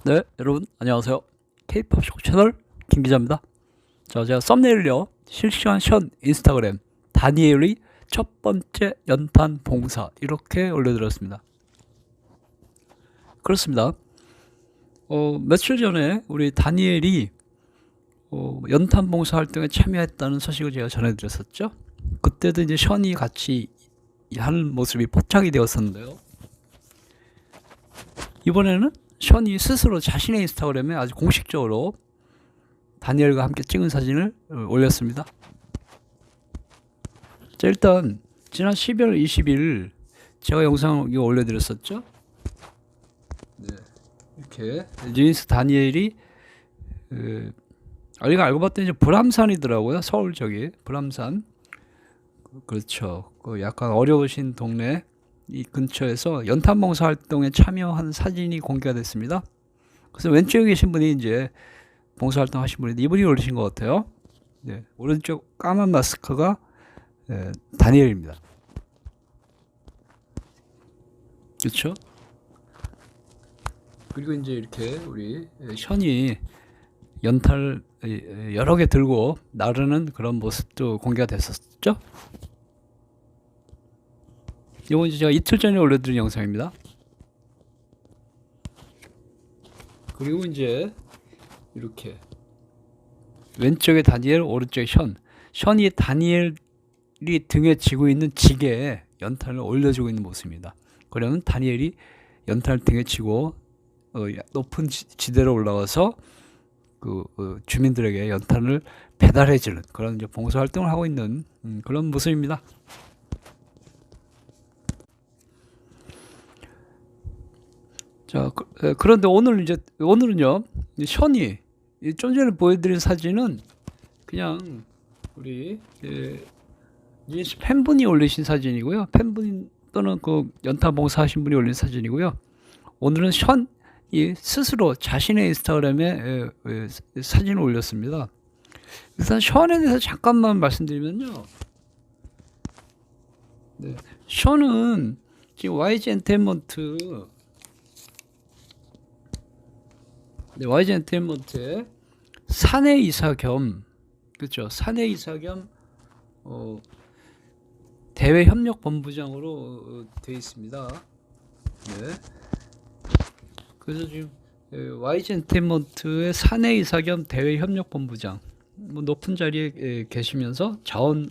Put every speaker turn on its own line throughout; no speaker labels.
네, 여러분 안녕하세요. K-pop 쇼 채널 김 기자입니다. 자, 제가 썸네일요. 실시간 션 인스타그램 다니엘이 첫 번째 연탄 봉사 이렇게 올려드렸습니다. 그렇습니다. 며칠 전에 우리 다니엘이 연탄 봉사 활동에 참여했다는 소식을 제가 전해드렸었죠. 그때도 이제 션이 같이 하는 모습이 포착이 되었었는데요. 이번에는 션이 스스로 자신의 인스타그램에 아주 공식적으로 다니엘과 함께 찍은 사진을 올렸습니다. 자, 일단 지난 12월 20일 제가 영상을 올려드렸었죠. 네, 이렇게 뉴인스 다니엘이 우리가 알고 봤더니 이제 불암산이더라고요. 서울 저기 불암산. 그렇죠. 그 약간 어려우신 동네 이 근처에서 연탄봉사 활동에 참여한 사진이 공개가 됐습니다. 그래서 왼쪽에 계신 분이 이제 봉사활동 하신 분인데 이분이 올리신 것 같아요. 네, 오른쪽 까만 마스크가 다니엘입니다. 그렇죠? 그리고 이제 이렇게 우리 션이 연탄을 여러 개 들고 나르는 그런 모습도 공개가 됐었죠. 이건 이제 제가 이틀 전에 올려드린 영상입니다. 그리고 이제 이렇게 왼쪽에 다니엘, 오른쪽에 션이 다니엘이 등에 쥐고 있는 지게에 연탄을 올려주고 있는 모습입니다. 그러면 다니엘이 연탄을 등에 쥐고 높은 지대로 올라가서 주민들에게 연탄을 배달해주는 그런 이제 봉사활동을 하고 있는 그런 모습입니다. 자, 그런데 오늘은요, 션이 좀 전에 보여드린 사진은 그냥 우리 팬분이 올리신 사진이고요. 팬분 또는 그 연탄 봉사하신 분이 올린 사진이고요. 오늘은 션이 스스로 자신의 인스타그램에 사진을 올렸습니다. 일단 션에 대해서 잠깐만 말씀드리면요. 네, 션은 지금 YG 엔터테인먼트의 사내 이사 겸, 그렇죠? 사내 이사 겸 대외 협력 본부장으로 되어 있습니다. 네. 그래서 지금 YG 엔터테인먼트의 사내 이사 겸 대외 협력 본부장, 높은 자리에 계시면서 자원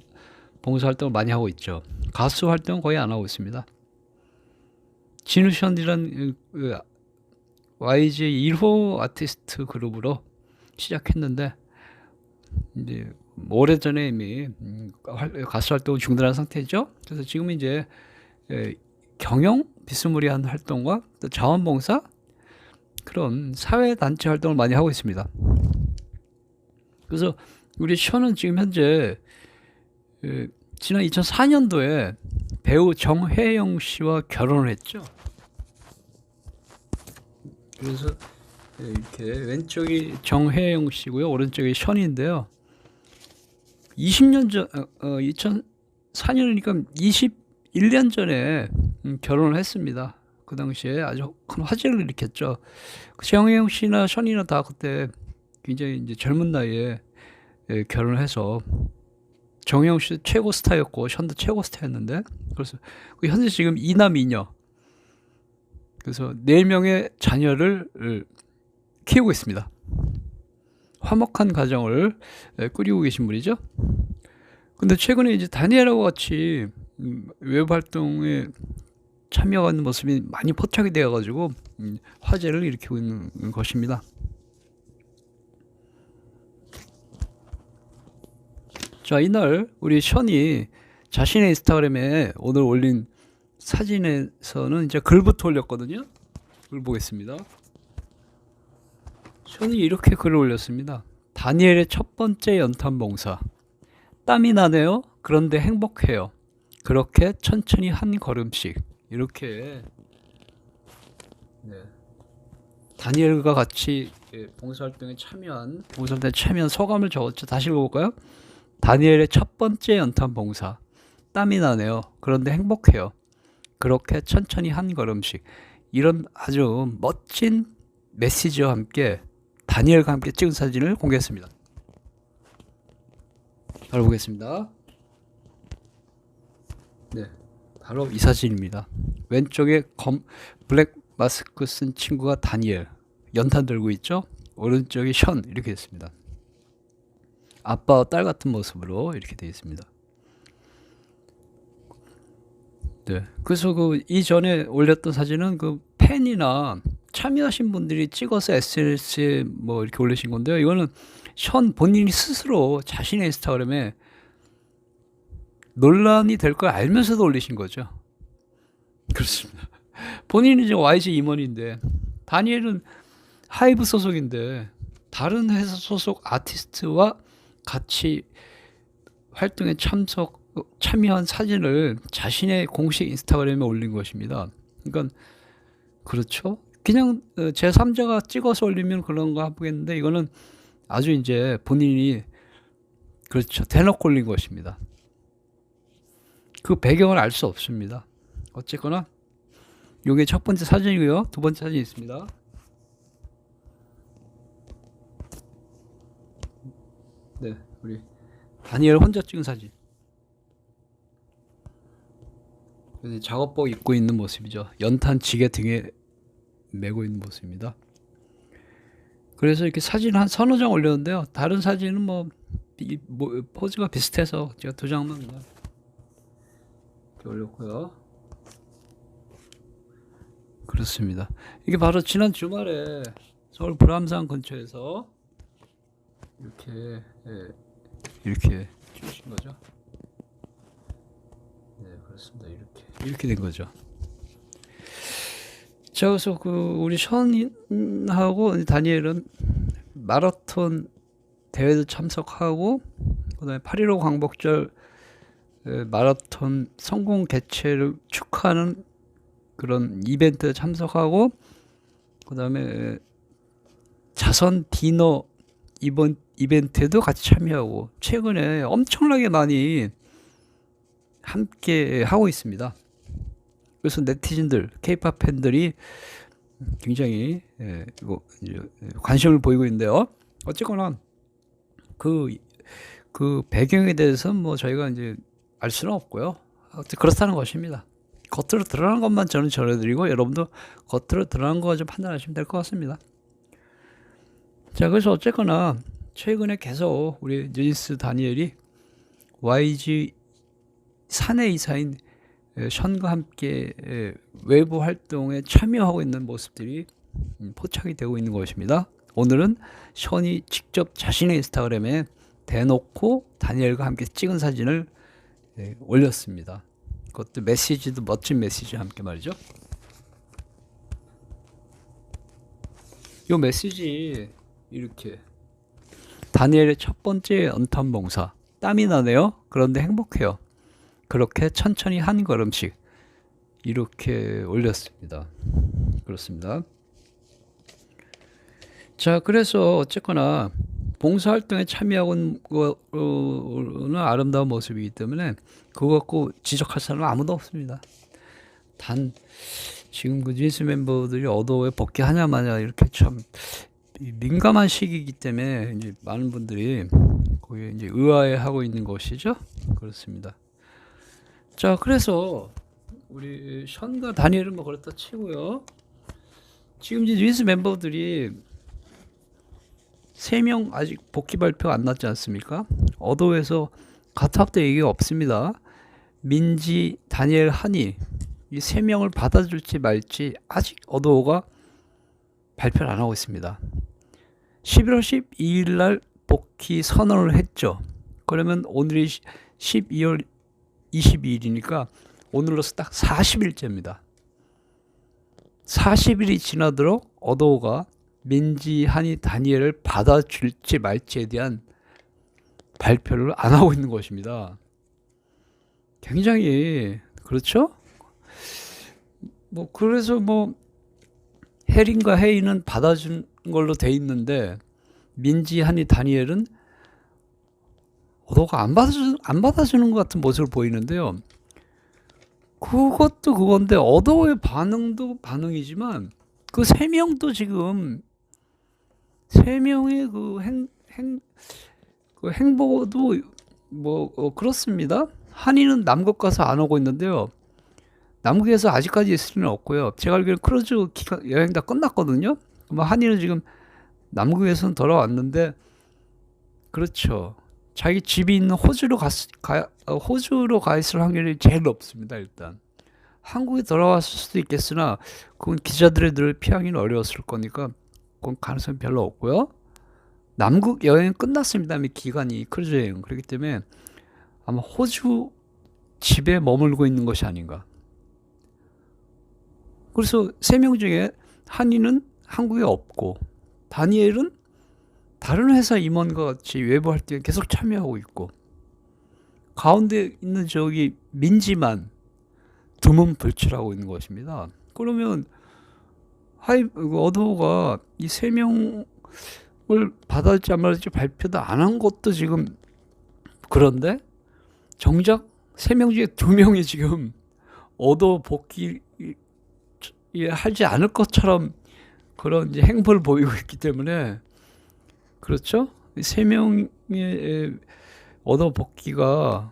봉사 활동을 많이 하고 있죠. 가수 활동 거의 안 하고 있습니다. 진우션이란 YG 1호 아티스트 그룹으로 시작했는데 이제 오래전에 이미 가수 활동을 중단한 상태죠. 그래서 지금 이제 경영 비스무리한 활동과 또 자원봉사 그런 사회단체 활동을 많이 하고 있습니다. 그래서 우리 션은 지금 현재 지난 2004년도에 배우 정혜영 씨와 결혼을 했죠. 그래서 이렇게 왼쪽이 정혜영 씨고요, 오른쪽이 션인데요. 20년 전, 2004년이니까 21년 전에 결혼을 했습니다. 그 당시에 아주 큰 화제를 일으켰죠. 정혜영 씨나 션이나 다 그때 굉장히 이제 젊은 나이에 결혼을 해서 정혜영 씨 최고 스타였고 션도 최고 스타였는데 그래서 현재 지금 2남 2녀 그래서 4명의 자녀를 키우고 있습니다. 화목한 가정을 꾸리고 계신 분이죠. 근데 최근에 이제 다니엘하고 같이 외부 활동에 참여하는 모습이 많이 포착이 되어가지고 화제를 일으키고 있는 것입니다. 자, 이날 우리 션이 자신의 인스타그램에 오늘 올린 사진에서는 이제 글부터 올렸거든요. 글 보겠습니다. 션이 이렇게 글을 올렸습니다. 다니엘의 첫 번째 연탄 봉사. 땀이 나네요. 그런데 행복해요. 그렇게 천천히 한 걸음씩. 이렇게 다니엘과 같이 봉사활동에 참여한 소감을 적었죠. 다시 읽어볼까요? 다니엘의 첫 번째 연탄 봉사. 땀이 나네요. 그런데 행복해요. 그렇게 천천히 한 걸음씩. 이런 아주 멋진 메시지와 함께 다니엘과 함께 찍은 사진을 공개했습니다. 바로 보겠습니다. 네, 바로 이 사진입니다. 왼쪽에 블랙 마스크 쓴 친구가 다니엘, 연탄 들고 있죠. 오른쪽이 션, 이렇게 됐습니다. 아빠와 딸 같은 모습으로 이렇게 되어 있습니다. 네, 그래서 그 이전에 올렸던 사진은 그 팬이나 참여하신 분들이 찍어서 SNS에 뭐 이렇게 올리신 건데요. 이거는 션 본인이 스스로 자신의 인스타그램에 논란이 될 걸 알면서도 올리신 거죠. 그렇습니다. 본인은 이제 YG 임원인데, 다니엘은 하이브 소속인데 다른 회사 소속 아티스트와 같이 활동에 참여한 사진을 자신의 공식 인스타그램에 올린 것입니다. 그러니까 그렇죠. 그냥 제3자가 찍어서 올리면 그런가 보겠는데, 이거는 아주 이제 본인이 그렇죠, 대놓고 올린 것입니다. 그 배경을 알 수 없습니다. 어쨌거나 이게 첫 번째 사진이고요. 두 번째 사진이 있습니다. 네, 우리 다니엘 혼자 찍은 사진. 작업복 입고 있는 모습이죠. 연탄 지게 등에 메고 있는 모습입니다. 그래서 이렇게 사진 한 서너 장 올렸는데요. 다른 사진은 뭐 포즈가 비슷해서 제가 두 장만 이렇게 올렸고요. 그렇습니다. 이게 바로 지난 주말에 서울 불암산 근처에서 이렇게 찍으신 거죠. 네, 그렇습니다. 이렇게 된 거죠. 자, 그래서 그 우리 션하고 다니엘은 마라톤 대회도 참석하고, 그다음에 8.15 광복절 마라톤 성공 개최를 축하하는 그런 이벤트에 참석하고, 그다음에 자선 디너 이벤트에도 같이 참여하고, 최근에 엄청나게 많이 함께 하고 있습니다. 그래서 네티즌들, K-팝 팬들이 굉장히 관심을 보이고 있는데요. 어쨌거나 그 배경에 대해서는 뭐 저희가 이제 알 수는 없고요. 그렇다는 것입니다. 겉으로 드러난 것만 저는 전해드리고, 여러분도 겉으로 드러난 거 좀 판단하시면 될 것 같습니다. 자, 그래서 어쨌거나 최근에 계속 우리 뉴진스 다니엘이 YG 사내 이사인 션과 함께 외부 활동에 참여하고 있는 모습들이 포착이 되고 있는 것입니다. 오늘은 션이 직접 자신의 인스타그램에 대놓고 다니엘과 함께 찍은 사진을 올렸습니다. 그것도 메시지도 멋진 메시지와 함께 말이죠. 이 메시지 이렇게: 다니엘의 첫 번째 연탄 봉사, 땀이 나네요. 그런데 행복해요. 그렇게 천천히 한 걸음씩, 이렇게 올렸습니다. 그렇습니다. 자, 그래서 어쨌거나 봉사활동에 참여하고 있는 거는 아름다운 모습이기 때문에 그거 갖고 지적할 사람은 아무도 없습니다. 단 지금 그 뉴진스 멤버들이 어도에 복귀하냐 마냐 이렇게 참 민감한 시기이기 때문에 이제 많은 분들이 거기에 이제 의아해하고 있는 것이죠. 그렇습니다. 자, 그래서 우리 션과 다니엘은 뭐 그렇다 치고요. 지금 이제 뉴진스 멤버들이 3명 아직 복귀 발표 안 났지 않습니까? 어도에서 가타업도 얘기가 없습니다. 민지, 다니엘, 한이 이 3명을 받아줄지 말지 아직 어도가 발표를 안 하고 있습니다. 11월 12일 날 복귀 선언을 했죠. 그러면 오늘이 12월 22일이니까 오늘로서 딱 40일째입니다. 40일이 지나도록 어도가 민지, 한이, 다니엘을 받아줄지 말지에 대한 발표를 안 하고 있는 것입니다. 굉장히 그렇죠? 뭐 그래서 뭐 혜린과 혜인은 받아준 걸로 돼 있는데, 민지, 한이, 다니엘은 어도가 안 받아주는 것 같은 모습을 보이는데요. 그것도 그건데 어도의 반응도 반응이지만 그 3명도 지금 세 명의 그 행보도 뭐 그렇습니다. 한이는 남극 가서 안 오고 있는데요. 남극에서 아직까지 있을 리는 없고요. 제가 알기로는 크루즈 기간 여행 다 끝났거든요. 뭐 한이는 지금 남극에서는 돌아왔는데 그렇죠. 자기 집이 있는 호주로 가 있을 확률이 제일 높습니다. 일단 한국에 돌아왔을 수도 있겠으나 그건 기자들의 늘 피하기는 어려웠을 거니까 그건 가능성이 별로 없고요. 남극 여행 끝났습니다. 이미 기간이 크루즈 여행 그렇기 때문에 아마 호주 집에 머물고 있는 것이 아닌가. 그래서 세 명 중에 한이는 한국에 없고 다니엘은 다른 회사 임원과 같이 외부 활동에 계속 참여하고 있고 가운데 있는 저기 민지만 두문불출하고 있는 것입니다. 그러면 어도가 이 세 명을 받아들일지 안 받아들일지 발표도 안 한 것도 지금 그런데 정작 세 명 중에 두 명이 지금 어도 복귀 하지 않을 것처럼 그런 이제 행보를 보이고 있기 때문에 그렇죠? 세 명의 얻어 복귀가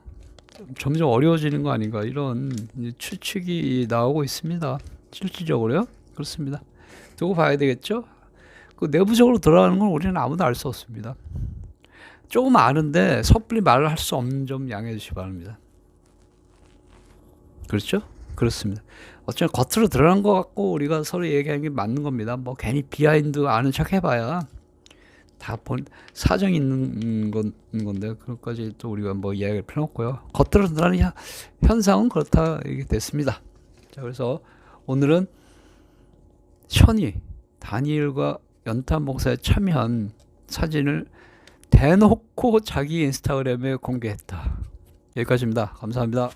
점점 어려워지는 거 아닌가 이런 추측이 나오고 있습니다. 실질적으로요. 그렇습니다. 두고 봐야 되겠죠? 그 내부적으로 들어가는 건 우리는 아무도 알 수 없습니다. 조금 아는데 섣불리 말을 할 수 없는 점 양해해 주시기 바랍니다. 그렇죠? 그렇습니다. 어쩌면 겉으로 드러난 것 같고 우리가 서로 얘기하는 게 맞는 겁니다. 뭐 괜히 비하인드 아는 척 해봐야 다 사정이 있는 건데 그것까지 또 우리가 뭐 이야기할 필요 없고요. 겉으로 드러나는 현상은 그렇다 이게 됐습니다. 자 그래서 오늘은 션이 다니엘과 연탄 목사에 참여한 사진을 대놓고 자기 인스타그램에 공개했다. 여기까지입니다. 감사합니다.